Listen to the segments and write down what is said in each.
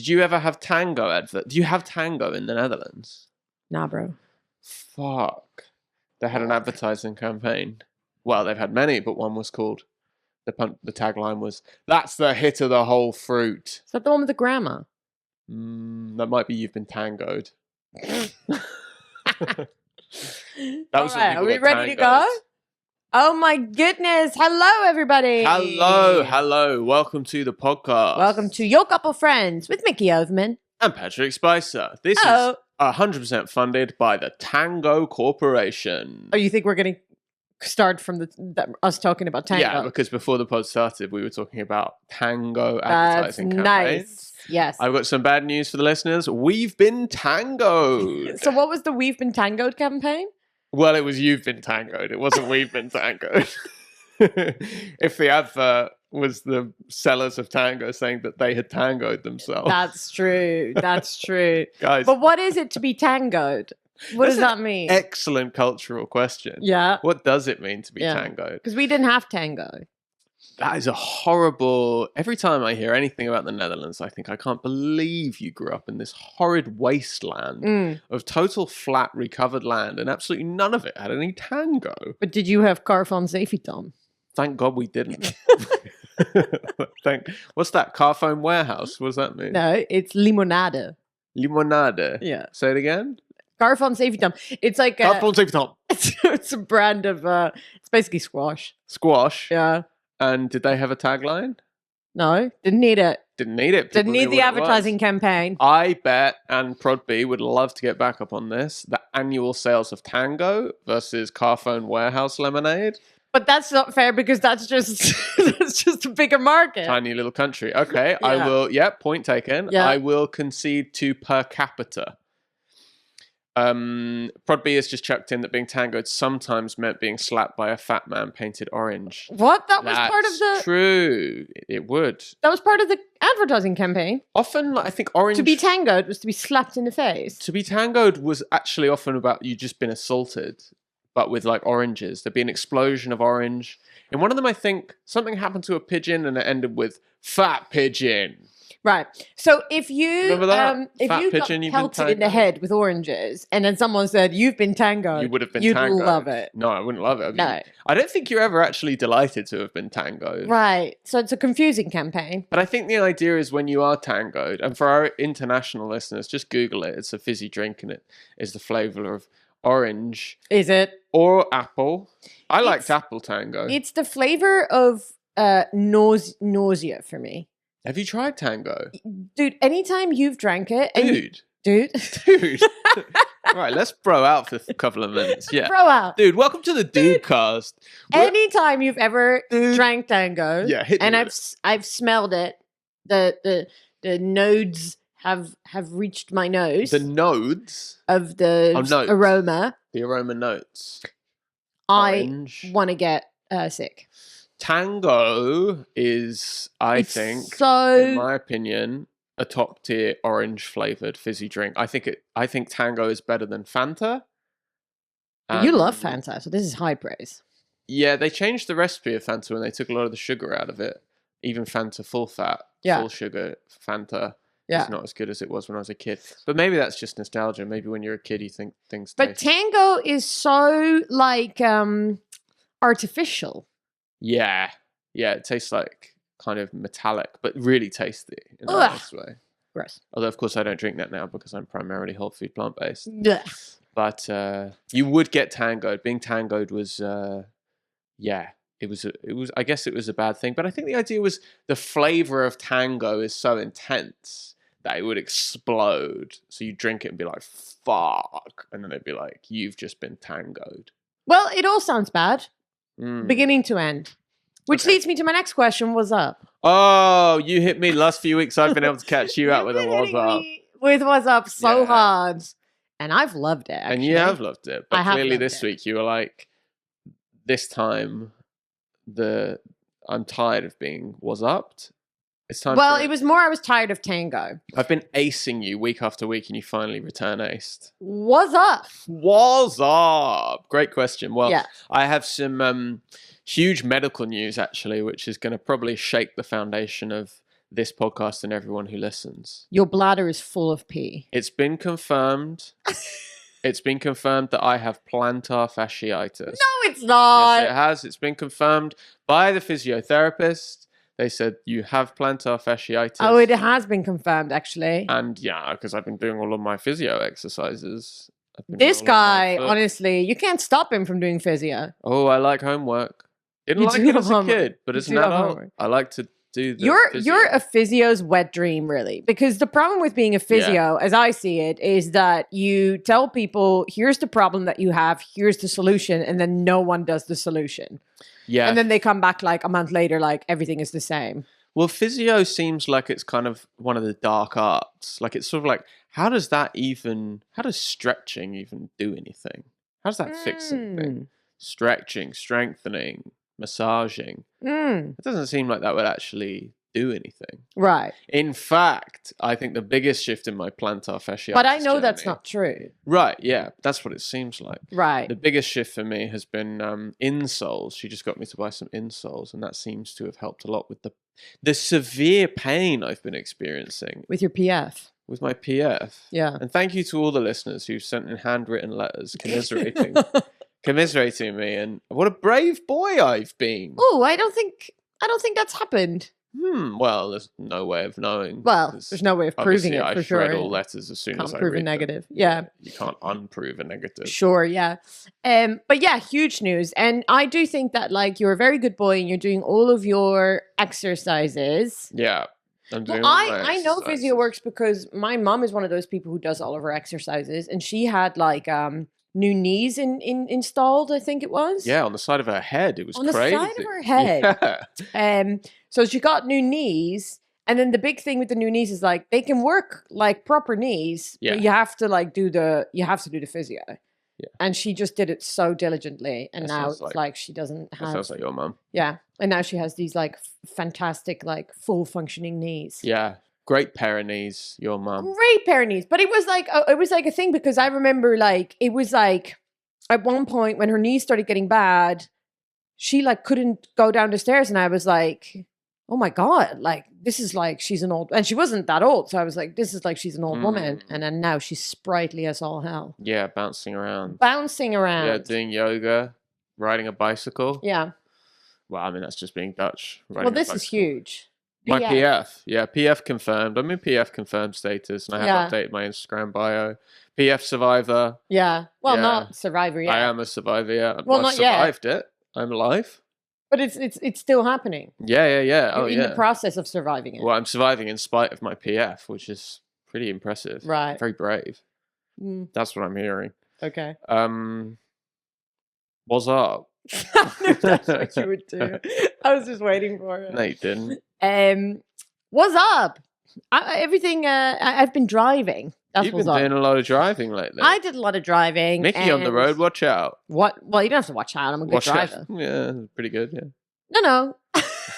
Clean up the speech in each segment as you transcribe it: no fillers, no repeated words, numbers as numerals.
Did you ever have Tango advert? Do you have Tango in the Netherlands? Nah, bro. Fuck. They had an advertising campaign. Well, they've had many, but one was called, the tagline was, "That's the hit of the whole fruit." Is that the one with the grandma? That might be You've Been Tangoed. That was All right, are we ready to go? Oh my goodness. Hello, everybody. Hello. Welcome to the podcast. Welcome to Your Couple Friends with Micky Overman. And Patrick Spicer. This is 100% funded by the Tango Corporation. Oh, you think we're going to start from us talking about Tango? Yeah, because before the pod started, we were talking about Tango advertising campaigns. Nice. Yes. I've got some bad news for the listeners. We've been tangoed. So what was the We've Been Tangoed campaign? Well, it was You've Been Tangoed. It wasn't We've Been Tangoed. If the advert was the sellers of Tango saying that they had tangoed themselves. That's true. That's true. Guys. But what is it to be tangoed? What does that mean? Excellent cultural question. Yeah. What does it mean to be tangoed? Because we didn't have tango. That is a horrible... Every time I hear anything about the Netherlands, I think, I can't believe you grew up in this horrid wasteland of total flat, recovered land, and absolutely none of it had any tango. But did you have car van Zeefiedam? Thank God we didn't. What's that? Car phone warehouse? What does that mean? No, it's limonade. Limonade? Yeah. Say it again? Car van Zeefiedam. It's like Car van Zeefiedam. It's a brand of... it's basically squash. Squash? Yeah. And did they have a tagline? No, didn't need it. Didn't need it. Didn't need the advertising campaign. I bet, and Prod B would love to get back up on this, the annual sales of Tango versus Car Phone Warehouse Lemonade. But that's not fair because that's just that's just a bigger market. Tiny little country. Okay, Yeah. I will. Yeah, point taken. Yeah. I will concede to per capita. Prod B has just chucked in that being tangoed sometimes meant being slapped by a fat man painted orange. What? That was part of That's true. It would. That was part of the advertising campaign. Often, I think orange... To be tangoed was to be slapped in the face. To be tangoed was actually often about you just been assaulted, but with like oranges. There'd be an explosion of orange. In one of them, I think something happened to a pigeon and it ended with fat pigeon. Right. So if you Remember that? if Fat you pigeon, got you've been pelted in the tangoed. head with oranges and then someone said you've been tangoed, You would have been you'd tangoed. love it. No, I wouldn't love it. No. I don't think you're ever actually delighted to have been tangoed. Right. So it's a confusing campaign. But I think the idea is when you are tangoed, and for our international listeners, just Google it. It's a fizzy drink and it is the flavour of orange. Is it? Or apple. I liked apple tango. It's the flavor of nausea for me. Have you tried tango? Dude, anytime you've drank it... Dude. Right, let's bro out for a couple of minutes. Yeah. Bro out. Dude, welcome to the Dude Cast. Anytime you've ever drank tango, hit me and with I've smelled it, the nodes have reached my nose. The nodes of the notes. aroma. The aroma notes. Orange. I want to get sick. Tango is, I think, in my opinion, a top tier orange flavored fizzy drink. I think Tango is better than Fanta. You love Fanta, so this is high praise. Yeah, they changed the recipe of Fanta when they took a lot of the sugar out of it. Even Fanta full fat, full sugar Fanta is not as good as it was when I was a kid. But maybe that's just nostalgia. Maybe when you're a kid, you think things But Tango is so like artificial. Yeah, it tastes like kind of metallic, but really tasty in a nice way. Gross. Although, of course, I don't drink that now because I'm primarily whole food plant-based. Yeah. But you would get tangoed. Being tangoed was, it was. I guess it was a bad thing. But I think the idea was the flavor of tango is so intense that it would explode. So you drink it and be like, fuck. And then it'd be like, you've just been tangoed. Well, it all sounds bad. Beginning to end. Which leads me to my next question. What's up? Oh, you hit me. Last few weeks I've been able to catch you out with a what's up. With what's up so hard. And I've loved it, actually. And you have loved it. But clearly this week you were like, this time I'm tired of being was upped. It's time. Well, it was more I was tired of Tango. I've been acing you week after week and you finally return aced. What's up? What's up? Great question. Well, I have some huge medical news actually, which is going to probably shake the foundation of this podcast and everyone who listens. Your bladder is full of pee. It's been confirmed. It's been confirmed that I have plantar fasciitis. No, it's not. Yes, it has. It's been confirmed by the physiotherapist. They said you have plantar fasciitis. Oh, it has been confirmed, actually. And yeah, because I've been doing all of my physio exercises. This guy, honestly, you can't stop him from doing physio. Oh, I like homework. Didn't You like do it love as a homework. kid, but You as do an love adult, homework. I like to do the You're physio. a physio's wet dream, really, because the problem with being a physio, as I see it, is that you tell people, here's the problem that you have, here's the solution, and then no one does the solution. Yeah. And then they come back like a month later, like everything is the same. Well, physio seems like it's kind of one of the dark arts. Like it's sort of like, how does stretching even do anything? How does that fix anything? Stretching, strengthening, massaging. It doesn't seem like that would actually do anything. Right. In fact, I think the biggest shift in my plantar fasciitis But I know journey, that's not true. Right, yeah. That's what it seems like. Right. The biggest shift for me has been insoles. She just got me to buy some insoles, and that seems to have helped a lot with the severe pain I've been experiencing With your PF. with my PF. Yeah. And thank you to all the listeners who sent in handwritten letters commiserating me, and what a brave boy I've been. Oh, I don't think that's happened. Well, there's no way of knowing. Well, there's no way of proving it, I for shred sure. all letters as soon Can't as I prove a read negative. them. Yeah. You can't unprove a negative. Sure, yeah. But yeah, huge news. And I do think that like you're a very good boy and you're doing all of your exercises. Yeah. I'm doing Well, all my I know physio exercises. works because my mom is one of those people who does all of her exercises, and she had like new knees installed, I think it was. Yeah, on the side of her head. It was On the crazy. side of her head. Yeah. So she got new knees, and then the big thing with the new knees is like they can work like proper knees, Yeah. but you have to do the physio. Yeah. And she just did it so diligently, and That now sounds it's like- like she doesn't That have. sounds like your mum. Yeah, and now she has these like fantastic, like full functioning knees. Yeah. Great pair of knees, your mum. Great pair of knees, but it was like a thing because I remember like it was like at one point when her knees started getting bad, she like couldn't go down the stairs, and I was like, oh my god, like this is like she's an old, and she wasn't that old, so I was like, this is like she's an old woman, and then now she's sprightly as all hell, Yeah, bouncing around. bouncing around. Yeah, doing yoga, riding a bicycle. Yeah. Well, I mean, that's just being Dutch. riding Well, a this is bicycle. huge. My PF. PF. Yeah, PF confirmed. I'm in PF confirmed status, and I have updated my Instagram bio. PF survivor. Yeah. Well, Yeah. not survivor yet. I am a survivor, yeah. Well, I not yet. survived it. I'm alive. But it's still happening. Yeah. You're Oh, in yeah. the process of surviving it. Well, I'm surviving in spite of my PF, which is pretty impressive. Right. Very brave. Mm, That's what I'm hearing. okay. What's up? I knew that's what you would do. I was just waiting for it. No, you didn't. What's up? I've been driving. That's You've what's been up. doing a lot of driving lately. I did a lot of driving. Mickey on the and road, watch out. What? Well, you don't have to watch out. I'm a good Watch driver. out. Yeah, pretty good, No.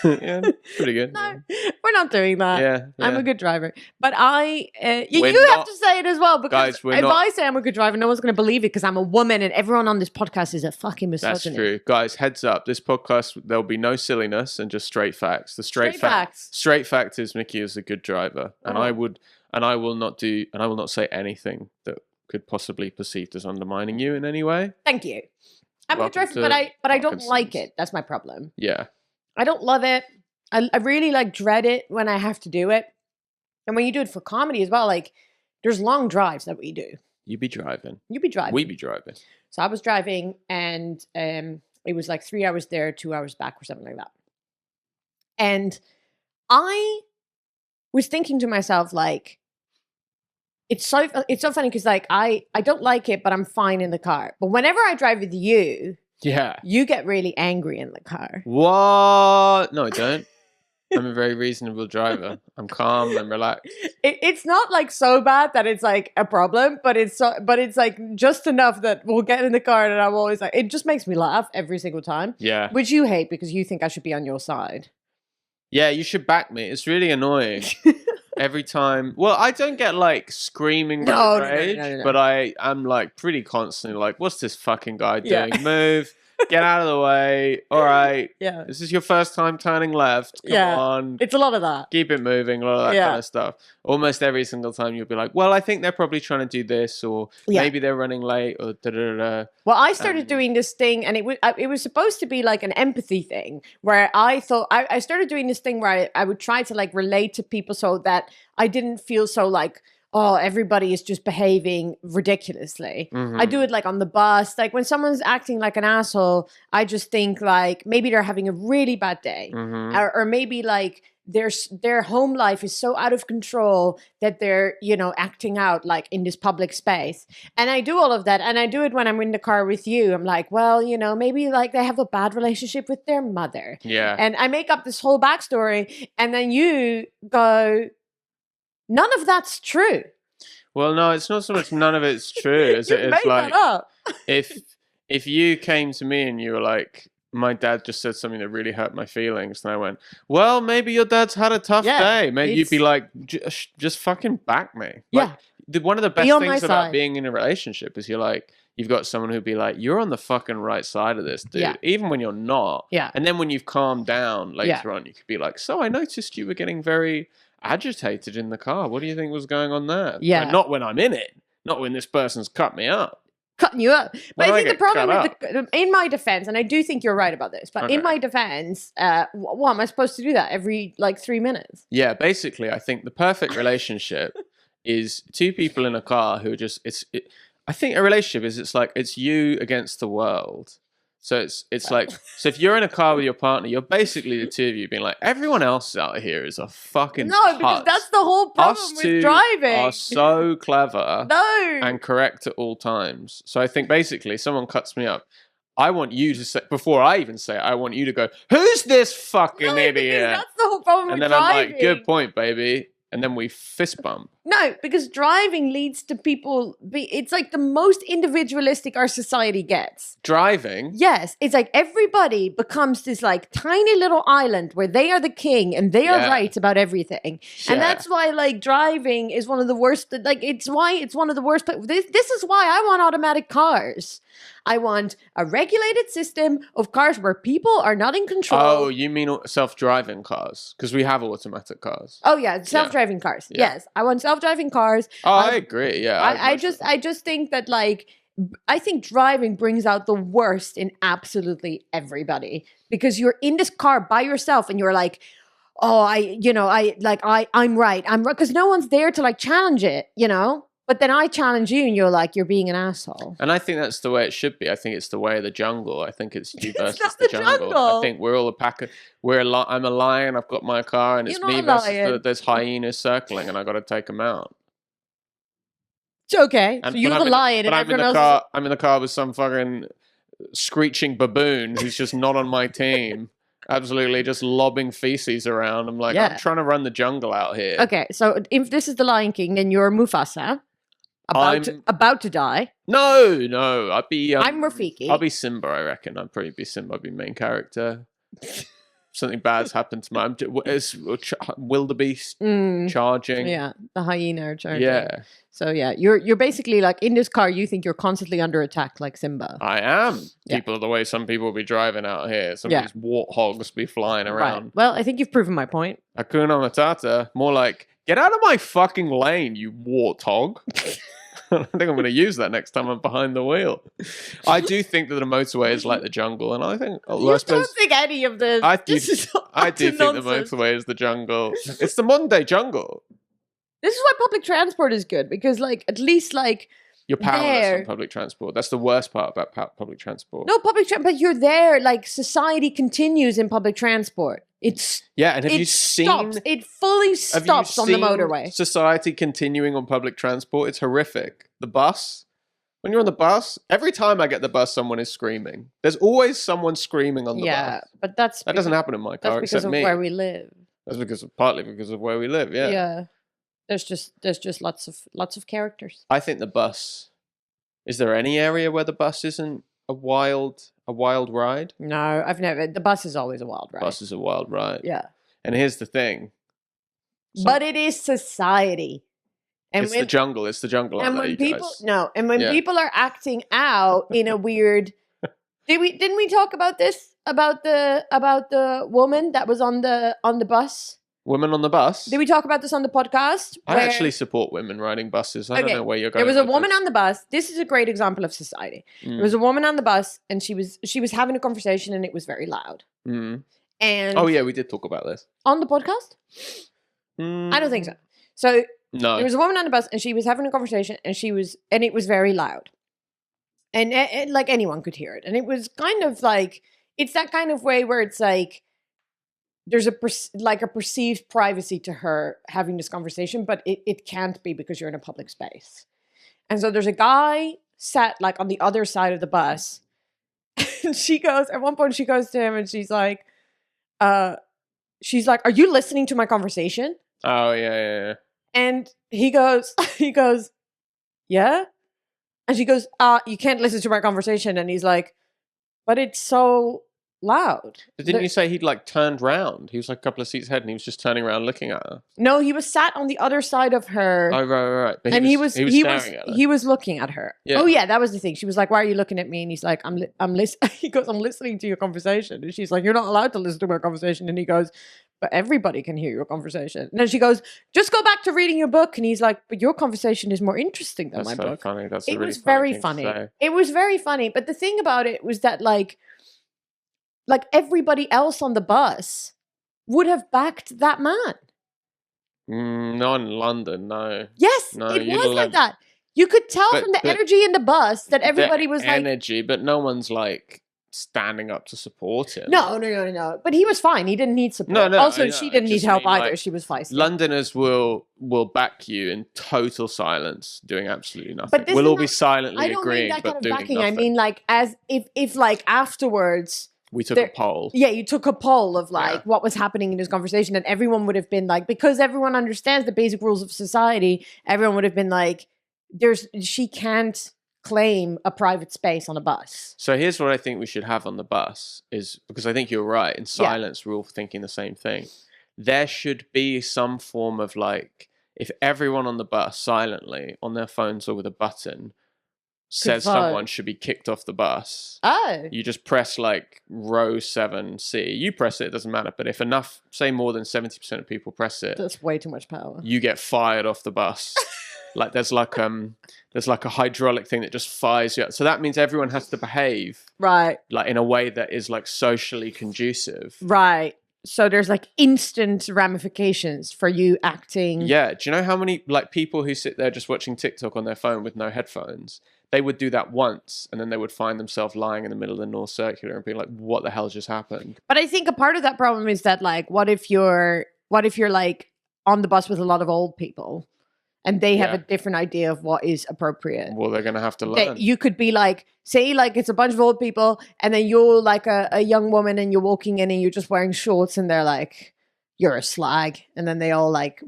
yeah, pretty good. No, we're not doing that. Yeah, I'm a good driver. But you We're have not- to say it as well, because Guys, we're if not- I say I'm a good driver, no one's going to believe it because I'm a woman and everyone on this podcast is a fucking That's misogynist. true. Guys, heads up. This podcast, there'll be no silliness and just straight facts. The straight facts. Straight fact is Mickey is a good driver. And Oh. I will not say anything that could possibly be perceived as undermining you in any way. Thank you. I'm a good Welcome driver, to but I don't like Parkinson's. it. That's my problem. Yeah. I don't love it. I really like dread it when I have to do it. And when you do it for comedy as well, like there's long drives that we do. You be driving. You be driving. We be driving. So I was driving and it was like 3 hours there, 2 hours back or something like that. And I was thinking to myself, like, it's so funny because like I don't like it, but I'm fine in the car. But whenever I drive with you, Yeah. you get really angry in the car. What? No, I don't. I'm a very reasonable driver. I'm calm and relaxed. It's not like so bad that it's like a problem, but it's like just enough that we'll get in the car and I'm always like, it just makes me laugh every single time, Yeah. which you hate because you think I should be on your side. Yeah, you should back me. It's really annoying. Every time. Well, I don't get like screaming No, rage, no. but I am like pretty constantly like, what's this fucking guy Yeah. doing? Move. Get out of the way. All right. Yeah. This is your first time turning left. Come on. It's a lot of that. Keep it moving, all of that kind of stuff. Almost every single time you'll be like, well, I think they're probably trying to do this, or maybe they're running late, or da-da-da-da. Well, I started doing this thing, and it was supposed to be like an empathy thing, where I thought I started doing this thing where I would try to like relate to people so that I didn't feel so like, oh, everybody is just behaving ridiculously. I do it like on the bus. Like when someone's acting like an asshole, I just think like maybe they're having a really bad day. Or maybe like their home life is so out of control that they're, you know, acting out like in this public space. And I do all of that. And I do it when I'm in the car with you. I'm like, well, you know, maybe like they have a bad relationship with their mother. Yeah. And I make up this whole backstory. And then you go, none of that's true. Well, no, it's not so much none of it's true. It's like that up. if you came to me and you were like, my dad just said something that really hurt my feelings, and I went, well, maybe your dad's had a tough day. Maybe you'd be like, just fucking back me. Like, one of the best things about being in a relationship is you've got someone who'd be like, you're on the fucking right side of this, dude. Even when you're not. And then when you've calmed down later on, you could be like, so I noticed you were getting very agitated in the car. What do you think was going on there? Like, not when I'm in it. Not when this person's cut me up. Cutting you up. But I think the problem with in my defense, and I do think you're right about this, but in my defense, what am I supposed to do that every like 3 minutes? Yeah, basically, I think the perfect relationship is two people in a car who are just I think a relationship is it's you against the world. So it's like, so if you're in a car with your partner, you're basically the two of you being like, everyone else out here is a fucking because that's the whole problem with driving. Are so clever No. and correct at all times. So I think basically someone cuts me up, I want you to say, before I even say it, I want you to go, who's this fucking idiot? That's the whole problem with driving. And then I'm like, good point, baby. And then we fist bump. No, because driving leads to people. It's like the most individualistic our society gets. Driving? Yes. It's like everybody becomes this like tiny little island where they are the king and they are right about everything. Yeah. And that's why like driving is one of the worst. Like it's why it's one of the worst. This is why I want automatic cars. I want a regulated system of cars where people are not in control. Oh, you mean self-driving cars? Because we have automatic cars. Oh yeah, self-driving cars. Yeah. Yes, I want self-driving cars. Oh, I agree. Yeah, I just think that like I think driving brings out the worst in absolutely everybody because you're in this car by yourself and you're like, oh, I'm right, because no one's there to like challenge it, you know. But then I challenge you and you're like, you're being an asshole. And I think that's the way it should be. I think it's the way of the jungle. I think it's you versus the jungle. I think we're all a pack of... I'm a lion, I've got my car, and it's me versus there's hyenas circling, and I've got to take them out. It's okay. So you're the lion and everyone else... I'm in the car with some fucking screeching baboon who's just not on my team. Absolutely just lobbing feces around. I'm like, I'm trying to run the jungle out here. Okay, so if this is the Lion King, then you're Mufasa. About to die. No. I'd be... I'm Rafiki. I'll be Simba, I reckon. I'd probably be Simba. I'd be main character. Something bad's happened to my... wildebeest charging. Yeah, the hyena are charging. Yeah. So yeah, you're basically like in this car, you think you're constantly under attack like Simba. I am. People, the way some people will be driving out here. Some of these warthogs be flying around. Right. Well, I think you've proven my point. Hakuna Matata. More like, get out of my fucking lane, you warthog. I think I'm going to use that next time I'm behind the wheel. I do think that the motorway is like the jungle, and I think... don't think any of this. I do think the motorway is the jungle. It's the modern day jungle. This is why public transport is good, because like at least like... You're powerless on public transport. That's the worst part about public transport. No, but you're there. Like society continues in public transport. And have you seen... It fully stops on the motorway. Society continuing on public transport? It's horrific. The bus. When you're on the bus, every time I get the bus, someone is screaming. There's always someone screaming on the bus. Yeah, but that doesn't happen in my car. That's because of where we live. That's partly because of where we live. Yeah. Yeah. There's just lots of characters. I think the bus. Is there any area where the bus isn't a wild ride? No, I've never. The bus is always a wild ride. Bus is a wild ride. Yeah. And here's the thing. But it is society. And it's the jungle. It's the jungle. And when people people are acting out in a weird Didn't we talk about this about the woman that was on the bus? Women on the bus. Did we talk about this on the podcast? I actually support women riding buses. I don't know where you're going. There was a woman this. on the bus. This is a great example of society. There was a woman on the bus, and she was having a conversation, and it was very loud. Mm. And oh yeah, we did talk about this on the podcast. I don't think so. So no, there was a woman on the bus, and she was having a conversation, and it was very loud, and like anyone could hear it, and it was kind of like it's that kind of way where it's like there's a perceived privacy to her having this conversation, but it can't be because you're in a public space. And so there's a guy sat like on the other side of the bus, and at one point she goes to him, and she's like, "Are you listening to my conversation?" Oh yeah. And he goes, "Yeah." And she goes, "You can't listen to my conversation." And he's like, "But it's so loud." But didn't you say he'd like turned round? He was like a couple of seats ahead, and he was just turning around looking at her. No, he was sat on the other side of her. Oh right. But and he was staring at her. He was looking at her. Yeah. Oh yeah, that was the thing. She was like, "Why are you looking at me?" And he's like, "I'm listening." He goes, "I'm listening to your conversation." And she's like, "You're not allowed to listen to my conversation." And he goes, "But everybody can hear your conversation." And then she goes, "Just go back to reading your book." And he's like, "But your conversation is more interesting than my book." Funny. That's it a really was very funny. funny. It was very funny. But the thing about it was that like everybody else on the bus would have backed that man. Not in London, no. Yes, no, it was like that. You could tell from the energy in the bus that everybody was energy, but no one's like standing up to support him. No. But he was fine. He didn't need support. No. Also, she didn't need help either. Like, she was feisty. Londoners will back you in total silence, doing absolutely nothing. We'll all be silently agreeing, but doing nothing. I mean, like as if like afterwards. We took a poll. Yeah, you took a poll of like what was happening in this conversation, and everyone would have been like, because everyone understands the basic rules of society, everyone would have been like, she can't claim a private space on a bus. So here's what I think we should have on the bus is, because I think you're right, in silence we're all thinking the same thing. There should be some form of like, if everyone on the bus silently on their phones or with a button says someone should be kicked off the bus. Oh. You just press like row 7C. You press it doesn't matter. But if enough, say more than 70% of people press it. That's way too much power. You get fired off the bus. Like there's like a hydraulic thing that just fires you out. So that means everyone has to behave. Right. Like in a way that is like socially conducive. Right. So there's like instant ramifications for you acting. Yeah. Do you know how many like people who sit there just watching TikTok on their phone with no headphones? They would do that once, and then they would find themselves lying in the middle of the North Circular and being like, "What the hell just happened?" But I think a part of that problem is that, like, what if you're like on the bus with a lot of old people, and they have a different idea of what is appropriate? Well, they're going to have to learn. You could be like, say, like it's a bunch of old people, and then you're like a young woman, and you're walking in, and you're just wearing shorts, and they're like, "You're a slag," and then they all like.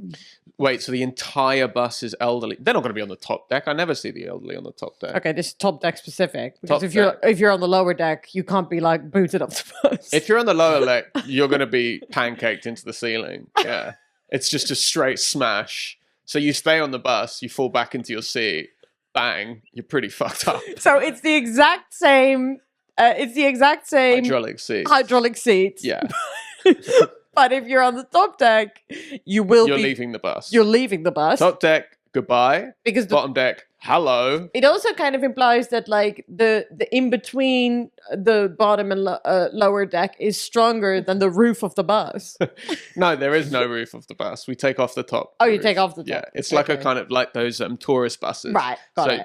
Wait, so the entire bus is elderly? They're not going to be on the top deck. I never see the elderly on the top deck. Okay, this is top deck specific. Because if you're on the lower deck, you can't be like booted up the bus. If you're on the lower deck, you're going to be pancaked into the ceiling. Yeah, it's just a straight smash. So you stay on the bus, you fall back into your seat, bang, you're pretty fucked up. So it's the exact same. Hydraulic seat. Yeah. But if you're on the top deck, you're leaving the bus. You're leaving the bus. Top deck, goodbye. Because bottom deck, hello. It also kind of implies that like the in between the bottom and lower deck is stronger than the roof of the bus. No, there is no roof of the bus. We take off the top. Oh, you take off the top. Yeah, it's like a kind of like those tourist buses. Right.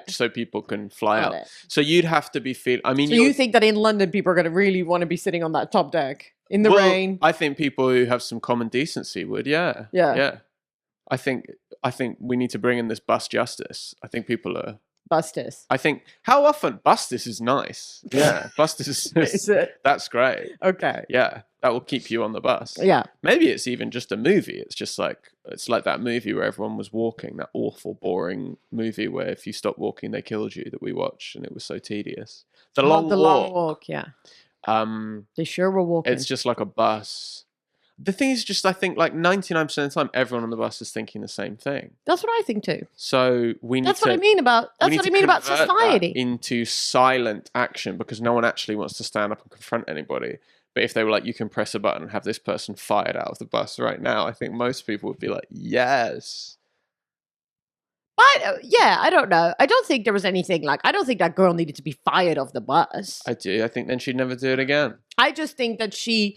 So people can fly out. So you'd have to be you think that in London people are going to really want to be sitting on that top deck? In the rain. I think people who have some common decency would, yeah. I think we need to bring in this bus justice. I think people are Bustis. I think how often Bustis is nice. Yeah, Bustis is that's great. Okay. Yeah, that will keep you on the bus. Yeah. Maybe it's even just a movie. It's like that movie where everyone was walking, that awful, boring movie where if you stopped walking, they killed you. That we watched, and it was so tedious. The long walk. Yeah. They sure were walking. It's just like a bus. The thing is just, I think like 99% of the time, everyone on the bus is thinking the same thing. That's what I think too. So we need That's what I mean about convert society. that into silent action, because no one actually wants to stand up and confront anybody. But if they were like, you can press a button and have this person fired out of the bus right now, I think most people would be like, yes. But yeah, I don't know. I don't think there was anything like, I don't think that girl needed to be fired off the bus. I do. I think then she'd never do it again. I just think that she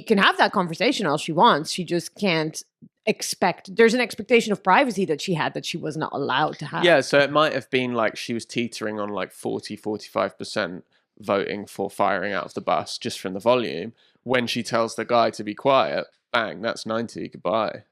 can have that conversation all she wants. She just can't expect, there's an expectation of privacy that she had that she was not allowed to have. Yeah, so it might have been like she was teetering on like 45% voting for firing out of the bus just from the volume. When she tells the guy to be quiet, bang, that's 90, goodbye.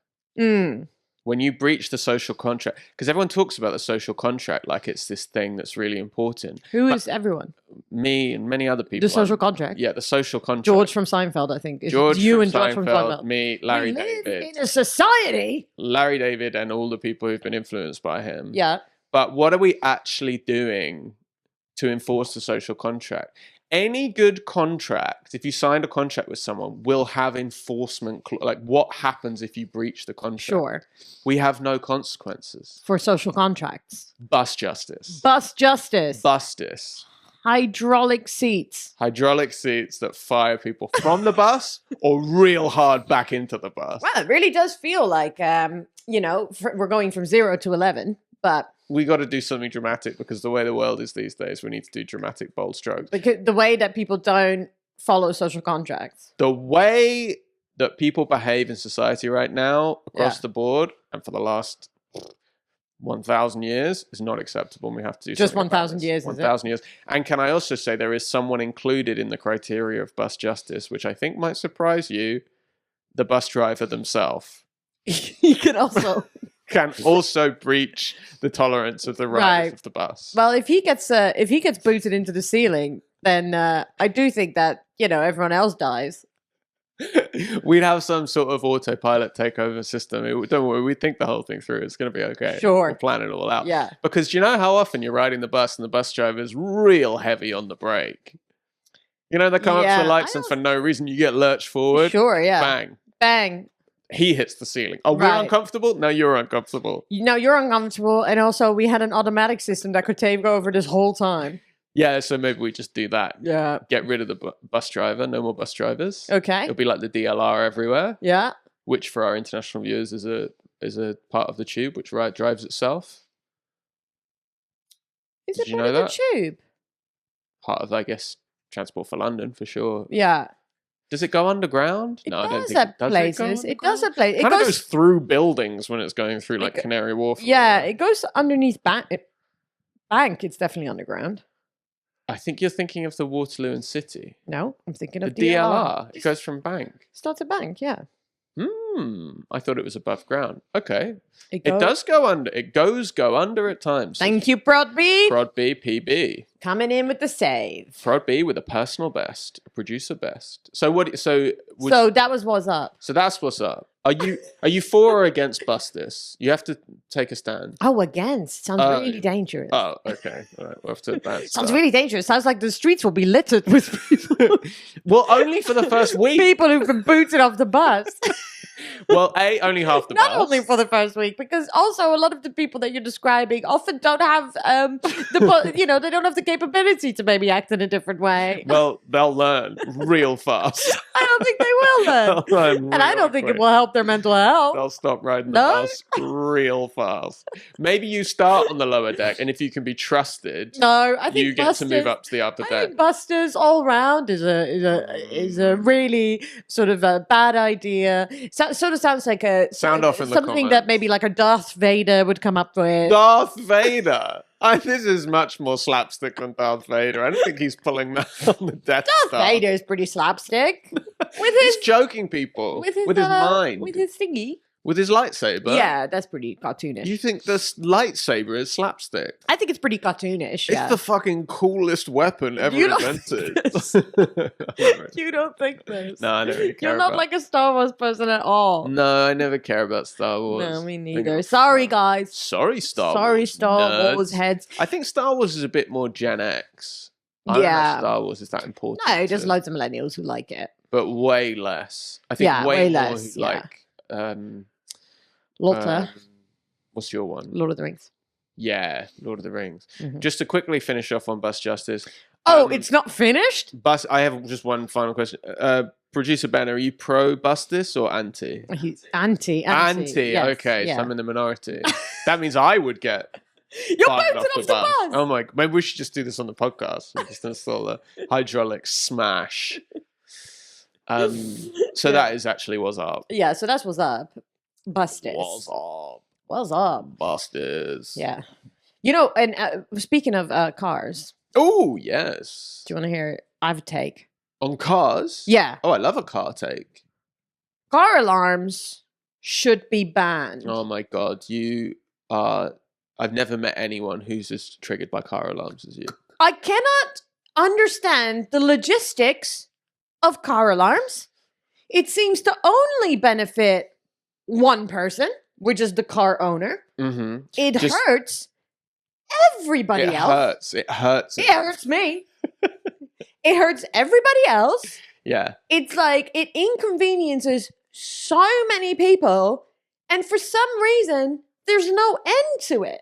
When you breach the social contract, because everyone talks about the social contract like it's this thing that's really important. Who is everyone? Me and many other people. The social contract? Yeah, the social contract. George from Seinfeld, I think. George you from and George from Seinfeld. Me, Larry we live David. in a society. Larry David and all the people who've been influenced by him. Yeah. But what are we actually doing to enforce the social contract? Any good contract, if you signed a contract with someone, will have enforcement. Like, what happens if you breach the contract? Sure. We have no consequences. For social contracts. Bus justice. Bus justice. Bustis. Hydraulic seats. Hydraulic seats that fire people from the bus or real hard back into the bus. Well, it really does feel like, we're going from 0 to 11, but... We got to do something dramatic, because the way the world is these days, we need to do dramatic, bold strokes. Because the way that people don't follow social contracts. The way that people behave in society right now, across the board, and for the last 1,000 years, is not acceptable. And we have to do just something 1,000 years. 1,000 years. And can I also say there is someone included in the criteria of bus justice, which I think might surprise you: the bus driver themselves. He can also. Can also breach the tolerance of the riders of the bus. Well, if he gets booted into the ceiling, then I do think that everyone else dies. We'd have some sort of autopilot takeover system. Don't worry, we think the whole thing through. It's going to be okay. Sure, we'll plan it all out. Yeah, because do you know how often you're riding the bus and the bus driver is real heavy on the brake? They come up to the lights and for no reason you get lurched forward. Sure, yeah. Bang. Bang. He hits the ceiling. Oh, we're uncomfortable? No, you're uncomfortable. No, you're uncomfortable. And also, we had an automatic system that could take over this whole time. Yeah, so maybe we just do that. Yeah. Get rid of the bus driver. No more bus drivers. Okay. It'll be like the DLR everywhere. Yeah. Which, for our international viewers, is a part of the tube which drives itself. Is it part of the tube? Part of, I guess, Transport for London, for sure. Yeah. Does it go underground? No, I don't think it does. Places. It does at places. It kind of goes through buildings when it's going through like Canary Wharf. Yeah, it goes underneath bank. It's definitely underground. I think you're thinking of the Waterloo and City. No, I'm thinking of the DLR. It goes from bank. Starts at bank, yeah. I thought it was above ground. Okay. It does go under. It go under at times. Thank you, Prod B. Prod B, PB. Coming in with the save. Prod B with a personal best, a producer best. So what? So that was what's up. So that's what's up. Are you for or against Bustis? You have to take a stand. Oh, against. Sounds really dangerous. Oh, okay. All right, we'll have to advance. Sounds really dangerous. Sounds like the streets will be littered with people. Well, only for the first week. People who've been booted off the bus. Well, only half the bus. Not only for the first week, because also a lot of the people that you're describing often don't have they don't have the capability to maybe act in a different way. Well, they'll learn real fast. I don't think they will learn. And I don't think it will help their mental health. They'll stop riding the bus real fast. Maybe you start on the lower deck, and if you can be trusted, I think you get to move up to the upper deck. I think Busters all round is a really sort of a bad idea. Sort of sounds like sound off in the something comments. that maybe like a Darth Vader would come up with. Darth Vader. This is much more slapstick than Darth Vader. I don't think he's pulling that on the Death Star. Darth Vader is pretty slapstick. He's joking people with his mind. With his thingy. With his lightsaber? Yeah, that's pretty cartoonish. You think this lightsaber is slapstick? I think it's pretty cartoonish, yeah. It's the fucking coolest weapon ever invented. You don't think this? No, I don't really care. You're not like a Star Wars person at all. No, I never care about Star Wars. No, me neither. Sorry, guys. Sorry, Star Wars heads. I think Star Wars is a bit more Gen X. I don't know if Star Wars is that important. No, just loads of millennials who like it. but way less. I think Yeah, way way more less, like Lotta, what's your one? Lord of the Rings. Yeah, Lord of the Rings. Mhm. Just to quickly finish off on Bus Justice. Oh, it's not finished? I have just one final question. Producer Ben, are you pro Bustis or anti? He's anti. Anti. Yes, Okay, yeah. so I'm in the minority. That means I would get You're fired bouncing off the bus. Oh my! Maybe we should just do this on the podcast. We just install a hydraulic smash. So that is actually what's up. Yeah, so that's what's up. Busted. What's up? What's up? Busters. Yeah. You know, and speaking of cars, Oh yes. do you want to hear? I have a take. On cars? Yeah. Oh, I love a car take. Car alarms should be banned. Oh my god, you are. I've never met anyone who's as triggered by car alarms as you. I cannot understand the logistics of car alarms. It seems to only benefit one person, which is the car owner. Mm-hmm. It hurts everybody It else. hurts. It hurts. It hurts me. It hurts everybody else. Yeah. It's like it inconveniences so many people, and for some reason, there's no end to it.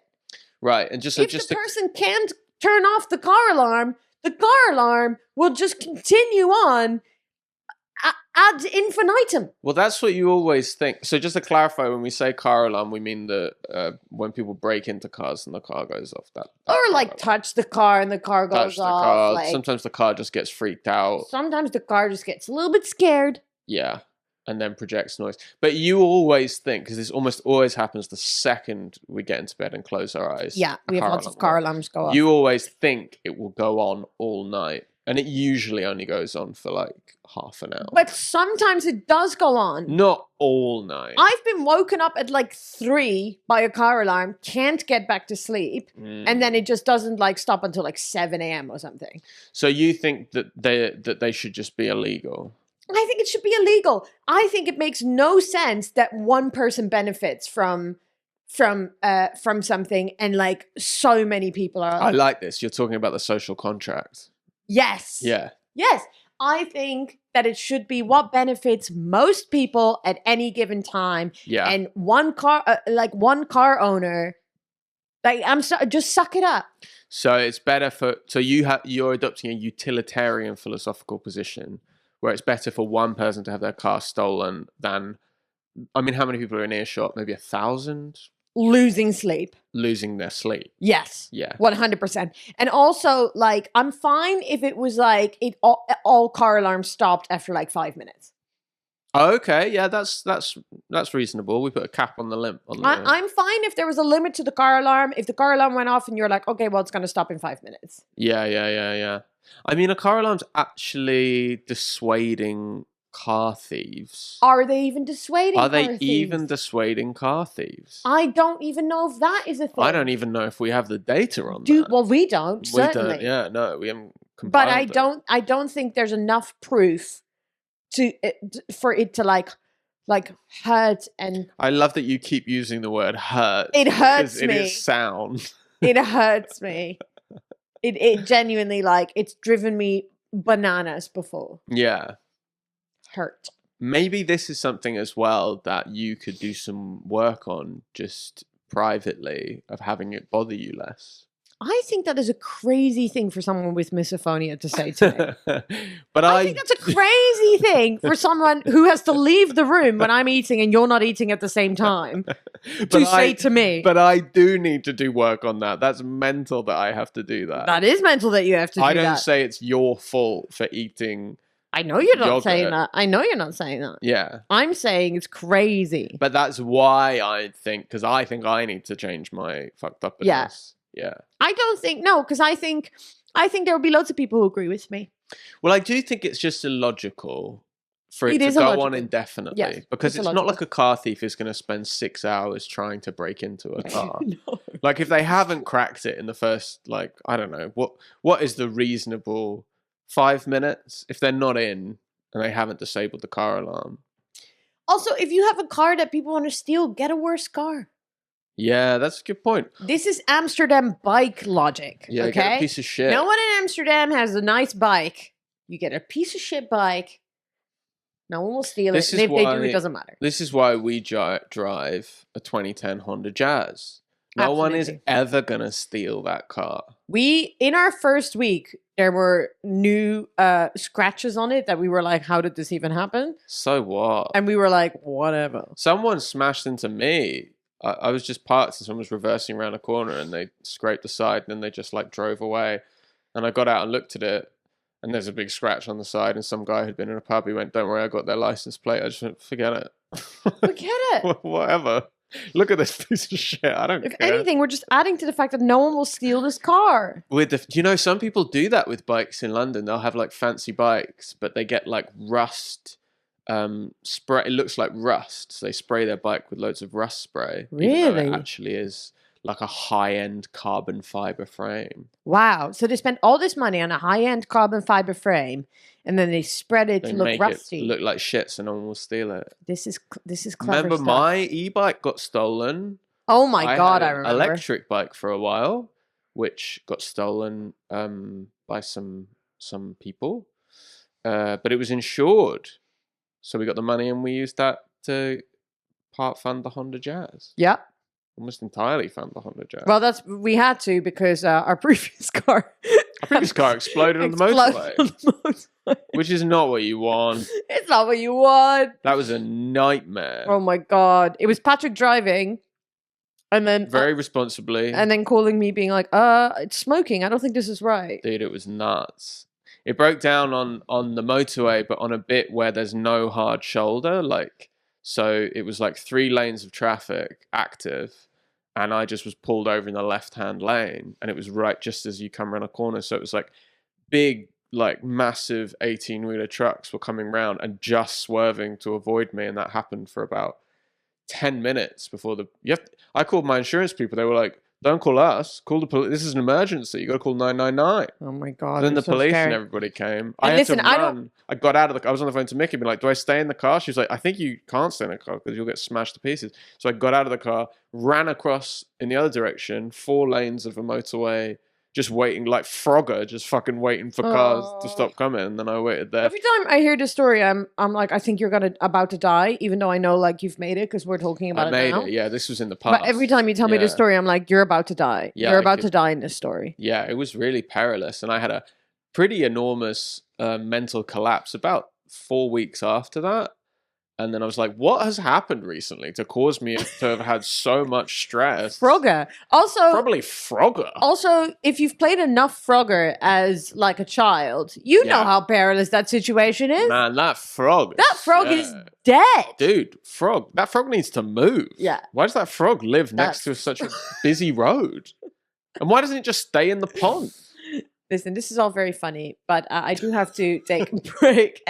Right. And just If the person can't turn off the car alarm will just continue on ad infinitum. Well, that's what you always think. So just to clarify, when we say car alarm, we mean that when people break into cars and the car goes off. That Or car like alarm. touch the car and the car goes Touch the off. car. Like, Sometimes the car just gets freaked out. sometimes the car just gets a little bit scared. Yeah. And then projects noise. But you always think, because this almost always happens the second we get into bed and close our eyes. Yeah, we have lots of car alarms go off. You always think it will go on all night. And it usually only goes on for like half an hour. But sometimes it does go on. Not all night. I've been woken up at like 3 by a car alarm, can't get back to sleep, and then it just doesn't like stop until like 7 a.m. or something. So you think that they should just be illegal? I think it should be illegal. I think it makes no sense that one person benefits from something and like so many people are. I like this. You're talking about the social contract. Yes. Yeah. Yes. I think that it should be what benefits most people at any given time. Yeah. And one car owner, like just suck it up. So it's better you're adopting a utilitarian philosophical position where it's better for one person to have their car stolen than, I mean, how many people are in earshot? Maybe 1,000 losing sleep. Losing their sleep. Yes. Yeah. 100%. And also, like, I'm fine if it was like all car alarms stopped after like 5 minutes. Okay, yeah, that's reasonable. We put a cap on the limit. I'm fine if there was a limit to the car alarm. If the car alarm went off and you're like, okay, well, it's going to stop in 5 minutes. Yeah. I mean, a car alarm's actually dissuading car thieves. Are they even dissuading Are they car thieves? even dissuading car thieves? I don't even know if that is a thing. I don't even know if we have the data on that. Well, we don't, We certainly. don't, yeah, no, we haven't compiled But it. I don't think there's enough proof for it to like hurt. And I love that you keep using the word hurt. it hurts because me. It is sound. It hurts me. It genuinely, like, it's driven me bananas before. Yeah. Hurt. Maybe this is something as well that you could do some work on just privately of having it bother you less. I think that is a crazy thing for someone with misophonia to say to me. But I think that's a crazy thing for someone who has to leave the room when I'm eating and you're not eating at the same time to say to me. But I do need to do work on that. That's mental that I have to do that. That is mental that you have to do that. I don't say it's your fault for eating. I know you're not yogurt. saying that. I know you're not saying that. Yeah. I'm saying it's crazy. But that's why I think, because I think I need to change my fucked upness. Yeah. I don't think, no, because I think there will be lots of people who agree with me. Well, I do think it's just illogical for it It to is go illogical. on indefinitely. Yes, because it's it's not illogical. like a car thief is going to spend 6 hours trying to break into a car. No. Like, if they haven't cracked it in the first, like, I don't know, what is the reasonable 5 minutes? If they're not in and they haven't disabled the car alarm. Also, if you have a car that people want to steal, get a worse car. Yeah, that's a good point. This is Amsterdam bike logic. Yeah, okay? get a piece of shit. No one in Amsterdam has a nice bike. You get a piece of shit bike No one will steal This it. And is if they do, why- it doesn't matter. This is why we drive a 2010 Honda Jazz. No one is Absolutely. ever going to steal that car. In our first week, there were new scratches on it that we were like, how did this even happen? So what? And we were like, whatever. Someone smashed into me. I was just parked and someone was reversing around a corner and they scraped the side and then they just like drove away. And I got out and looked at it and there's a big scratch on the side and some guy had been in a pub. He went, don't worry, I got their license plate. I just went, forget it. Forget it. Whatever. Look at this piece of shit. I don't If care. anything, we're just adding to the fact that no one will steal this car. Some people do that with bikes in London. They'll have like fancy bikes, but they get like rust spray. It looks like rust. So they spray their bike with loads of rust spray. Even though Really? it actually is like a high-end carbon fiber frame. Wow. So they spent all this money on a high-end carbon fiber frame and then they spread it They to look make rusty. it look like shit so no one will steal it. This is clever Remember stuff. my e-bike got stolen? Oh my God, had I an remember. electric bike for a while, which got stolen by some people. But it was insured. So we got the money and we used that to part fund the Honda Jazz. Yeah. Almost entirely fund the Honda Jazz. Well, we had to because our previous car. Our previous car exploded on the motorway, which is not what you want. It's not what you want. That was a nightmare. Oh my God. It was Patrick driving and then Very responsibly. and then calling me being like, it's smoking. I don't think this is right. Dude, it was nuts. It broke down on the motorway, but on a bit where there's no hard shoulder. So it was like 3 lanes of traffic active. And I just was pulled over in the left-hand lane. And it was right just as you come around a corner. So it was like big, like massive 18-wheeler trucks were coming round and just swerving to avoid me. And that happened for about 10 minutes before I called my insurance people. They were like, don't call us. Call the police. This is an emergency. You got to call 999. Oh my God. Then the so police scary. and everybody came. And I had listen, to I run. I got out of the car. I was on the phone to Micky, being like, do I stay in the car? She was like, I think you can't stay in the car because you'll get smashed to pieces. So I got out of the car, ran across in the other direction, 4 lanes of a motorway, just waiting, like Frogger, just fucking waiting for cars to stop coming. And then I waited there. Every time I hear this story, I'm like, I think you're about to die, even though I know like you've made it because we're talking about I it made now. it. Yeah, this was in the past. But every time you tell me this story, I'm like, you're about to die. Yeah, You're about to die in this story. Yeah, it was really perilous. And I had a pretty enormous mental collapse about 4 weeks after that. And then I was like, what has happened recently to cause me to have had so much stress? Frogger. Also, Probably Frogger. Also, if you've played enough Frogger as like a child, you know how perilous that situation is. Man, that frog. That frog is dead. Dude, frog. That frog needs to move. Yeah. Why does that frog live next to such a busy road? And why doesn't it just stay in the pond? Listen, this is all very funny, but I do have to take a break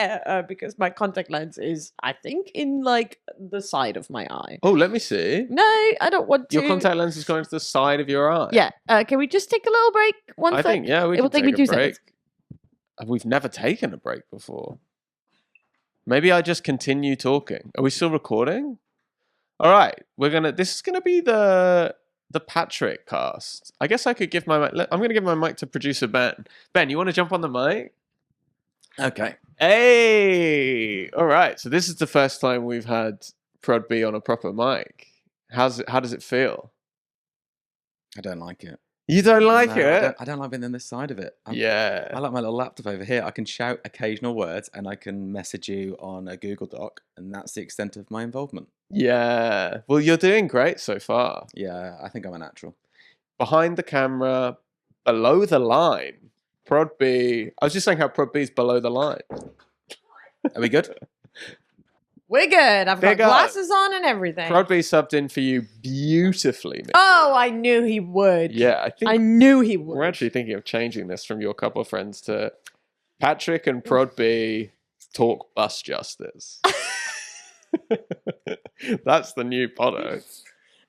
because my contact lens is, I think, in like the side of my eye. Oh, let me see. No, I don't want to. Your contact lens is going to the side of your eye. Yeah. Can we just take a little break? I think, yeah, we It will can take me take 2 a break. seconds. We've never taken a break before. Maybe I just continue talking. Are we still recording? All right. This is gonna be the Patrick cast. I guess I could give my mic. I'm gonna give my mic to producer Ben. Ben, you want to jump on the mic? Okay. Hey. All right. So this is the first time we've had Prod B on a proper mic. How does it feel? I don't like it. You don't like No, it? I don't like being on this side of it. Yeah. I like my little laptop over here. I can shout occasional words and I can message you on a Google Doc, and that's the extent of my involvement. Yeah. Well, you're doing great so far. Yeah, I think I'm a natural. Behind the camera, below the line, Prod B. I was just saying how Prod B is below the line. Are we good? We're good. I've got Big up. glasses on and everything. Prod B subbed in for you beautifully, Micky. Oh, I knew he would. Yeah, I think I knew he would. we're actually thinking of changing this from your couple of friends to Patrick and Prod B talk bus justice. That's the new motto.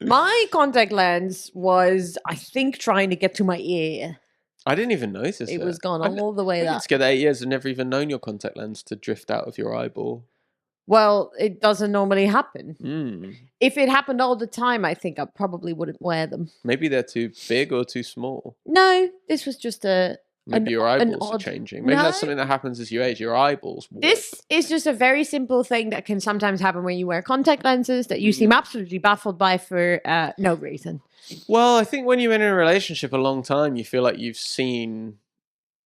My contact lens was, I think, trying to get to my ear. I didn't even notice it. It was gone I all the way think up. it's good 8 years. I've never even known your contact lens to drift out of your eyeball. Well, it doesn't normally happen. Mm. If it happened all the time, I think I probably wouldn't wear them. Maybe they're too big or too small. No, this was just a Maybe your eyeballs are changing. Maybe that's something that happens as you age. Your eyeballs warp. This is just a very simple thing that can sometimes happen when you wear contact lenses that you seem absolutely baffled by for no reason. Well, I think when you're in a relationship a long time, you feel like you've seen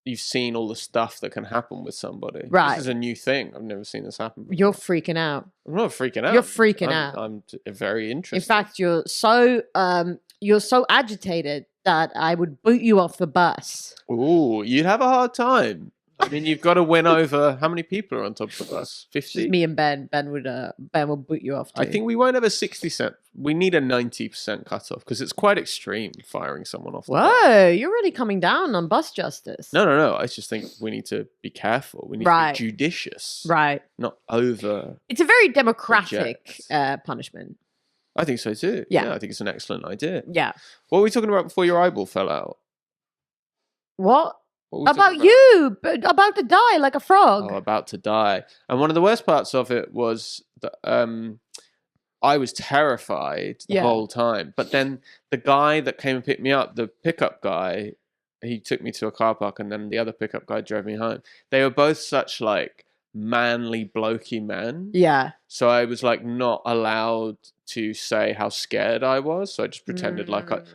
all the stuff that can happen with somebody. Right. This is a new thing. I've never seen this happen before. You're freaking out. I'm not freaking out. You're freaking out. I'm very interested. In fact, you're so agitated that I would boot you off the bus. Ooh, you'd have a hard time. I mean, you've got to win over how many people are on top of the bus? 50? Just me and Ben. Ben will boot you off too. I think we won't have a 60%. We need a 90% cutoff because it's quite extreme firing someone off the bus. Whoa, you're really coming down on bus justice. No. I just think we need to be careful. We need to be judicious. Right. Not over. It's a very democratic punishment. I think so too. Yeah. I think it's an excellent idea. Yeah. What were we talking about before your eyeball fell out? What? What were we About talking you, about to die like a frog. Oh, about to die. And one of the worst parts of it was that I was terrified the whole time. But then the guy that came and picked me up, the pickup guy, he took me to a car park, and then the other pickup guy drove me home. They were both such like manly blokey men. Yeah. So I was like not allowed to say how scared I was. So I just pretended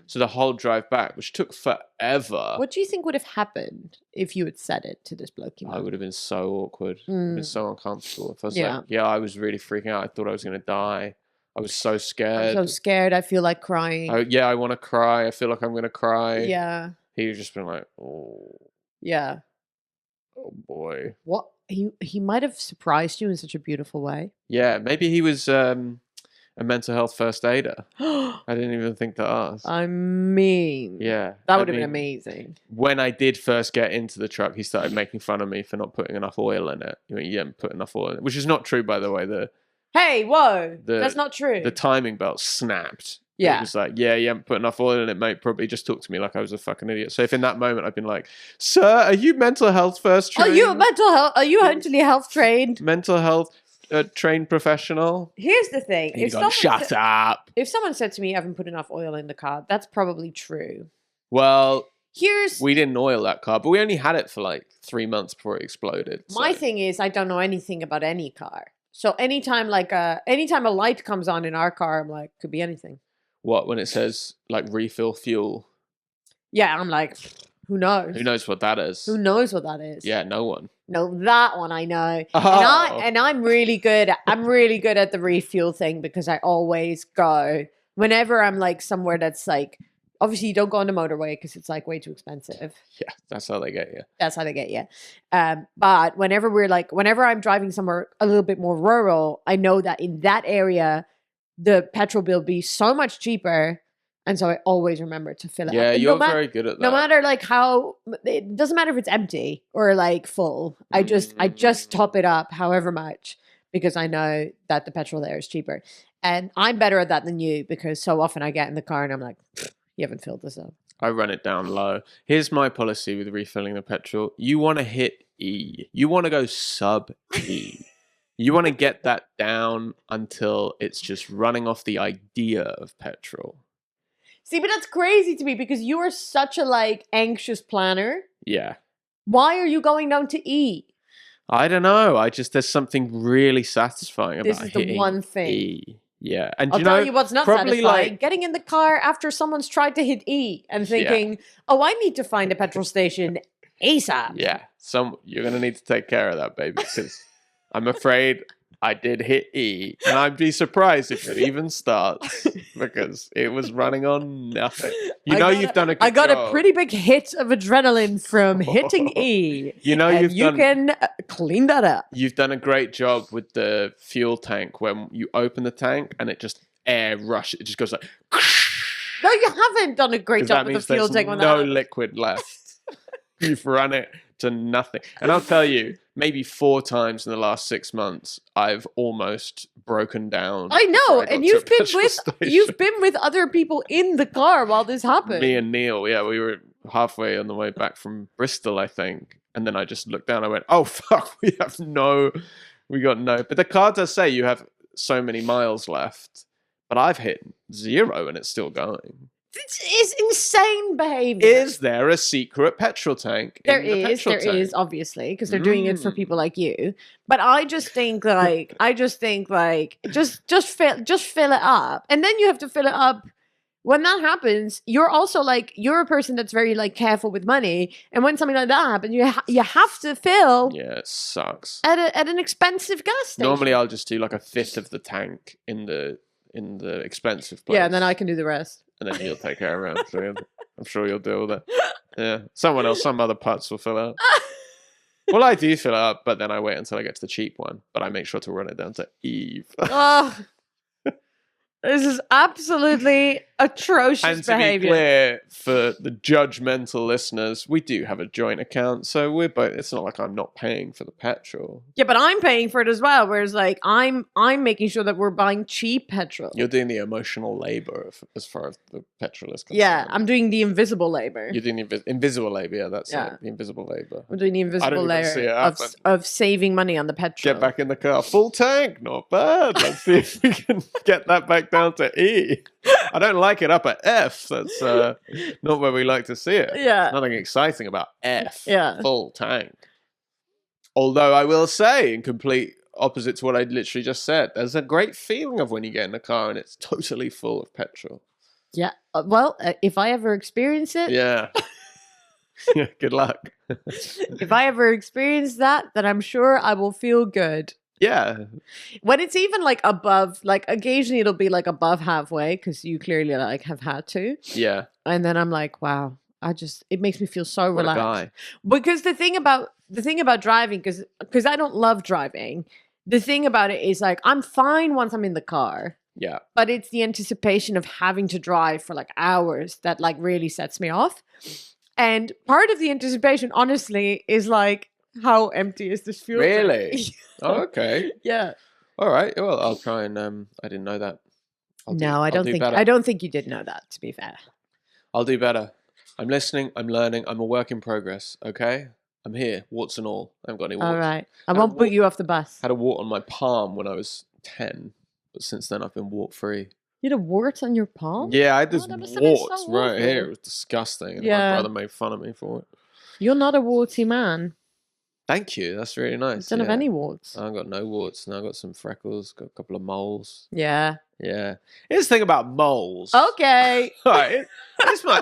so the whole drive back, which took forever. What do you think would have happened if you had said it to this blokey man? I would have been so awkward. Been so uncomfortable. If I was I was really freaking out. I thought I was going to die. I was so scared. I'm so scared. I feel like crying. I want to cry. I feel like I'm going to cry. Yeah. He was just been like, oh. Yeah. Oh boy. What? He might have surprised you in such a beautiful way. Yeah, maybe he was a mental health first aider. I didn't even think to ask. I mean, yeah, that would have been amazing. When I did first get into the truck, he started making fun of me for not putting enough oil in it. You haven't put enough oil in it, which is not true, by the way. Hey, whoa, that's not true. The timing belt snapped. Yeah. It was like, you haven't put enough oil in it, mate. Probably just talk to me like I was a fucking idiot. So if in that moment I'd been like, sir, are you mental health first trained? Are you mentally health trained? Mental health trained professional? Here's the thing. Shut up. If someone said to me, I haven't put enough oil in the car, that's probably true. Well, here's we didn't oil that car, but we only had it for like 3 months before it exploded. My thing is, I don't know anything about any car. So anytime a light comes on in our car, I'm like, could be anything. What, when it says like refill fuel? Yeah, I'm like, who knows? Who knows what that is? Who knows what that is? Yeah, no one. No, that one I know. Oh. And I'm really good. I'm really good at the refuel thing because I always go whenever I'm like somewhere that's like, obviously you don't go on the motorway because it's like way too expensive. Yeah, that's how they get you. That's how they get you. But whenever I'm driving somewhere a little bit more rural, I know that in that area, the petrol bill be so much cheaper. And so I always remember to fill it up. Yeah, you're very good at that. No matter like how, it doesn't matter if it's empty or like full. I just top it up however much because I know that the petrol there is cheaper. And I'm better at that than you because so often I get in the car and I'm like, you haven't filled this up. I run it down low. Here's my policy with refilling the petrol. You want to hit E. You want to go sub E. You want to get that down until it's just running off the idea of petrol. See, but that's crazy to me because you are such a like anxious planner. Yeah. Why are you going down to E? I don't know. There's something really satisfying about hitting This is the one thing. E. Yeah. And I'll tell you what's not satisfying. Like, getting in the car after someone's tried to hit E and thinking, oh, I need to find a petrol station ASAP. Yeah. You're going to need to take care of that, baby, because I'm afraid I did hit E, and I'd be surprised if it even starts because it was running on nothing. You've done a good job. I got a pretty big hit of adrenaline from hitting E. You can clean that up. You've done a great job with the fuel tank when you open the tank and it just air rush. It just goes like. No, you haven't done a great job with the fuel tank. When no liquid left. You've run it to nothing. And I'll tell you, maybe 4 times in the last 6 months, I've almost broken down. I know, and you've been with other people in the car while this happened. Me and Neil, we were halfway on the way back from Bristol, I think. And then I just looked down, I went, oh fuck, we got no. But the car does say you have so many miles left, but I've hit 0 and it's still going. This is insane behavior. Is there a secret petrol tank? There in the is, petrol there tank? is, obviously, because they're doing it for Mm. people like you. But I just think like, just fill it up, and then you have to fill it up. When that happens, you're also like, you're a person that's very like careful with money, and when something like that happens, you have to fill Yeah, it sucks. at an expensive gas station. Normally, I'll just do like a fifth of the tank in the expensive place. yeah, and then I can do the rest. and then you'll take care of it. I'm sure you'll deal with it. Yeah, some other putts will fill up. Well, I do fill it up, but then I wait until I get to the cheap one. But I make sure to run it down to Eve. Oh, this is absolutely atrocious And to behavior. be clear, for the judgmental listeners, we do have a joint account, so we're both. It's not like I'm not paying for the petrol. Yeah, but I'm paying for it as well. Whereas, like, I'm making sure that we're buying cheap petrol. You're doing the emotional labor as far as the petrol is concerned. Yeah, I'm doing the invisible labor. You're doing the invisible labor. Yeah, that's Yeah. it. The invisible labor. I'm doing the invisible even see layer it of, happen. of saving money on the petrol. Get back in the car, full tank, not bad. Let's see if we can get that back down to E. I don't like it up at F. That's not where we like to see it. Yeah. Nothing exciting about F. Yeah. Full tank. Although I will say, in complete opposite to what I literally just said, there's a great feeling of when you get in the car and it's totally full of petrol. Yeah. Well, if I ever experience it, Yeah. Yeah. Good luck. if I ever experience that, then I'm sure I will feel good. Yeah. When it's even like above, like occasionally it'll be like above halfway because you clearly like have had to. Yeah. And then I'm like, wow, it makes me feel so What a relaxed. guy. Because the thing about driving, because I don't love driving, the thing about it is like I'm fine once I'm in the car, Yeah. but it's the anticipation of having to drive for like hours that like really sets me off. And part of the anticipation, honestly, is like, how empty is this fuel tank? Really? Oh, okay. Yeah. All right. Well, I'll try and I didn't know that. I don't think better. I don't think you did know that, to be fair. I'll do better. I'm listening. I'm learning. I'm a work in progress. Okay. I'm here, warts and all. I haven't got any warts. All right. I Had a won't put wart- you off the bus. Had a wart on my palm when I was 10, but since then I've been wart free. You had a wart on your palm? Yeah, I had this Oh, that must have been so warts right here. awful. It was disgusting, and Yeah. my brother made fun of me for it. You're not a warty man. Thank you. That's really You nice. don't have yeah. any warts. I've got no warts. Now I've got some freckles. Got a couple of moles. Yeah. Yeah. Here's the thing about moles. Okay. All right.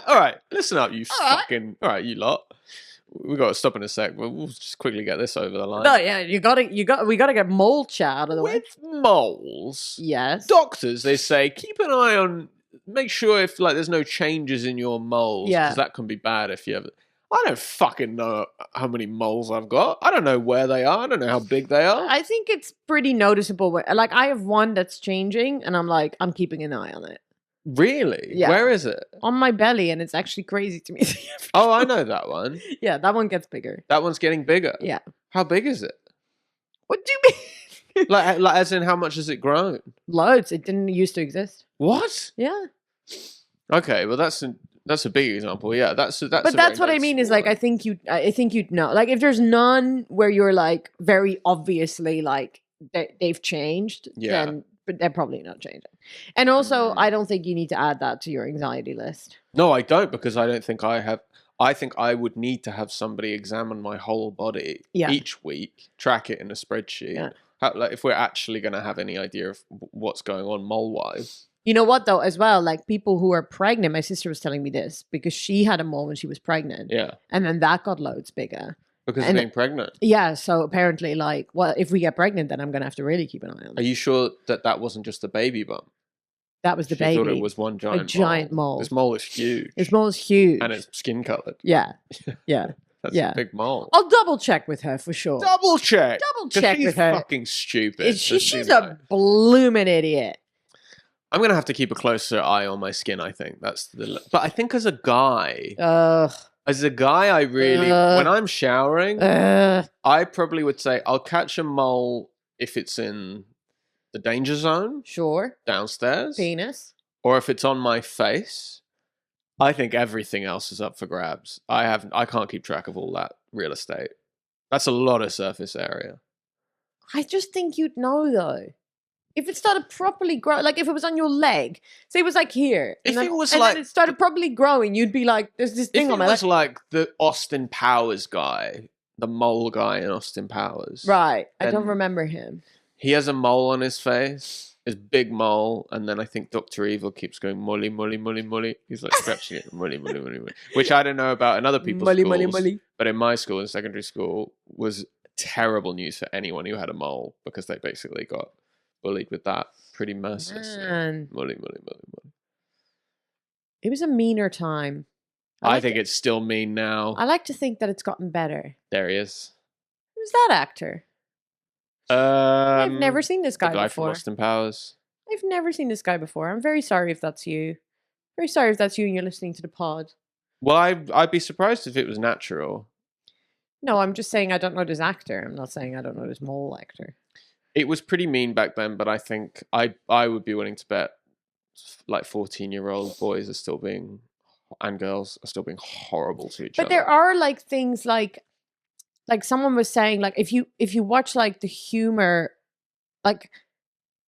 All right. Listen up, you All right. fucking. All right, you lot. We got to stop in a sec, but we'll just quickly get this over the line. No, yeah, we gotta get mole chat out of the way. With moles, Yes. doctors, they say keep an eye on, make sure if like there's no changes in your moles, Yeah. because that can be bad if you have. I don't fucking know how many moles I've got. I don't know where they are. I don't know how big they are. I think it's pretty noticeable. Like I have one that's changing, and I'm keeping an eye on it Really? Yeah. Where is it? on my belly, and it's actually crazy to me. Oh, I know that one. Yeah, that one gets bigger. That one's getting bigger. Yeah. How big is it? What do you mean? Like as in how much has it grown? Loads. It didn't used to exist. What? Yeah. Okay, well that's a big example. Yeah, that's. But that's what I mean is like I think you'd know. Like if there's none where you're like very obviously like they've changed, Yeah. then but they're probably not changing. And also, Mm. I don't think you need to add that to your anxiety list. No, I don't, because I don't think I have. I think I would need to have somebody examine my whole body Yeah. each week, track it in a spreadsheet. Yeah. Like if we're actually going to have any idea of what's going on mole wise. You know what though, as well, like people who are pregnant. My sister was telling me this because she had a mole when she was pregnant, Yeah, and then that got loads bigger. because of And- being pregnant. Yeah, so apparently, like, well, if we get pregnant, then I'm gonna have to really keep an eye on Are it. you sure that wasn't just a baby bump? That was the She baby. thought it was one giant giant mole. This mole is huge. This mole is huge. and it's skin colored. Yeah, yeah. That's Yeah. a big mole. I'll double check with her for sure. Double check. Double 'Cause check she's with her. fucking stupid. Is to she's do that. a blooming idiot. I'm gonna have to keep a closer eye on my skin. I think that's the. But I think as a guy, Ugh. I really when I'm showering, Ugh. I probably would say I'll catch a mole if it's in the danger zone Sure. downstairs, Penis. or if it's on my face. I think everything else is up for grabs. I can't keep track of all that real estate. That's a lot of surface area. I just think you'd know though. if it started properly growing, like if it was on your leg, say it was like here, If it was and like- then it started properly growing, you'd be like, "There's this If thing it on my was leg." like the Austin Powers guy, the mole guy in Austin Powers, Right, I don't then- remember him. he has a mole on his face, his big mole, and then I think Dr. Evil keeps going mully, mully, mully, mully. He's like scratching it, mully, mully, mully, mully, which I don't know about in other people's Mully, schools, mully, mully. but in my school, in secondary school, was terrible news for anyone who had a mole because they basically got bullied with that pretty mercilessly. Man, Mully, mully, mully, mully. it was a meaner time. I think it's still mean now. I like to think that it's gotten better. There he is. Who's that actor? I've never seen this the guy guy from before. Austin Powers. I've never seen this guy before. I'm very sorry if that's you. Very sorry if that's you and you're listening to the pod. Well, I'd be surprised if it was natural. No, I'm just saying I don't know this actor. I'm not saying I don't know this mole actor. It was pretty mean back then, but I think I would be willing to bet like 14-year-old boys are still being, and girls are still being horrible to each But other. there are like things like someone was saying, like if you watch like the humor, like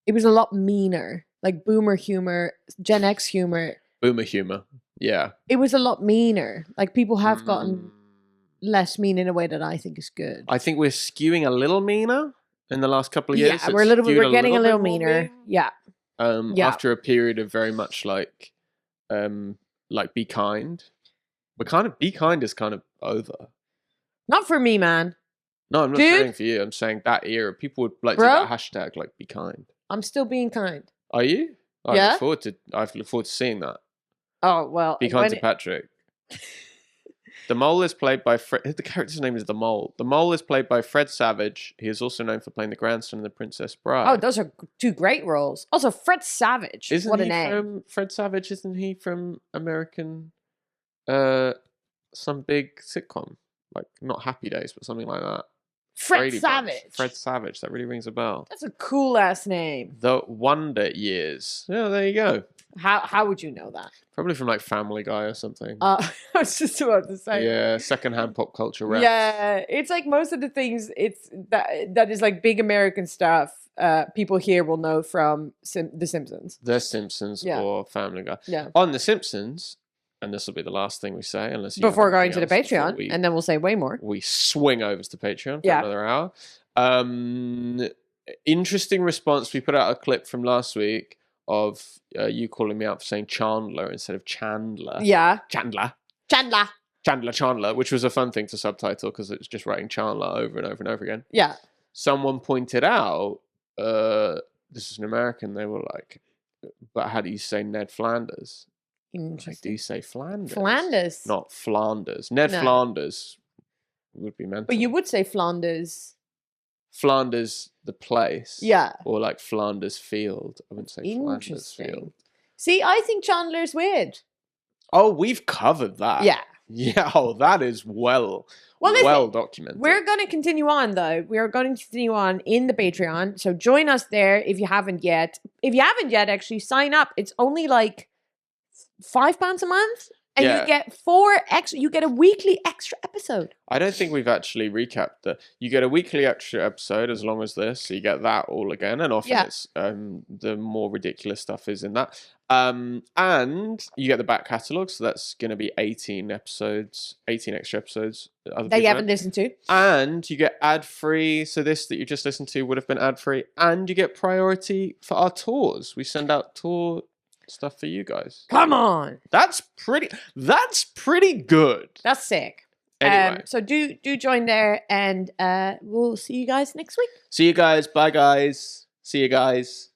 it was a lot meaner, like boomer humor, Gen X humor. Boomer humor. Yeah. It was a lot meaner. Like people have gotten Mm. less mean in a way that I think is good. I think we're skewing a little meaner in the last couple of years. Yeah, we're getting a little bit more meaner. mean. Yeah. Yeah. After a period of very much like be kind. We're kind of be kind is kind of over. Not for me, man. No, I'm not Dude. saying for you. I'm saying that era. People would like to Bro. do that hashtag like be kind. I'm still being kind. Are you? I Yeah. look forward to seeing that. Oh, well. Be kind when to it- Patrick. The mole is played by Fred. The character's name is the mole. The mole is played by Fred Savage. He is also known for playing the grandson of the Princess Bride. Oh, those are two great roles. Also, Fred Savage. Isn't what a he name. from Fred Savage? Isn't he from American? Some big sitcom, like not Happy Days, but something like that. Fred Brady Bunch. Savage. Fred Savage. That really rings a bell. That's a cool ass name. The Wonder Years. Yeah, there you go. How would you know that? Probably from like Family Guy or something. I was just about to say. Yeah, secondhand pop culture rap. Yeah, it's like most of the things. It's that is like big American stuff. People here will know from The Simpsons. The Simpsons Yeah. or Family Guy. Yeah. On The Simpsons, and this will be the last thing we say, unless you have Before going anything to the else before Patreon, and then we'll say way more. we swing over to Patreon for Yeah. another hour. Interesting response. We put out a clip from last week of you calling me out for saying Chandler instead of Chandler. Yeah, Chandler. Chandler. Which was a fun thing to subtitle because it's just writing Chandler over and over and over again. Yeah, Someone pointed out, this is an American, they were like, but how do you say Ned Flanders? I do interesting. you say Flanders? Flanders. Not Flanders. Ned No. Flanders would be mental. But you would say Flanders. Flanders, the place. Yeah. Or like Flanders Field. I wouldn't say Flanders Interesting. Field. See, I think Chandler's weird. Oh, we've covered that. Yeah. Yeah, oh, that is well listen, documented. We're going to continue on, though. We are going to continue on in the Patreon. So join us there if you haven't yet. If you haven't yet, actually sign up. It's only like £5 a month. And Yeah. you get 4 extra. You get a weekly extra episode. I don't think we've actually recapped that. You get a weekly extra episode as long as this, so you get that all again, and often Yeah. it's the more ridiculous stuff is in that. And you get the back catalogue, so that's going to be 18 episodes, 18 extra episodes That you haven't listened to. and you get ad free. So this that you just listened to would have been ad free, and you get priority for our tours. We send out tour stuff for you guys. Come on. That's pretty good. That's sick. Anyway, So do join there, and we'll see you guys next week. see you guys. Bye, guys. See you guys.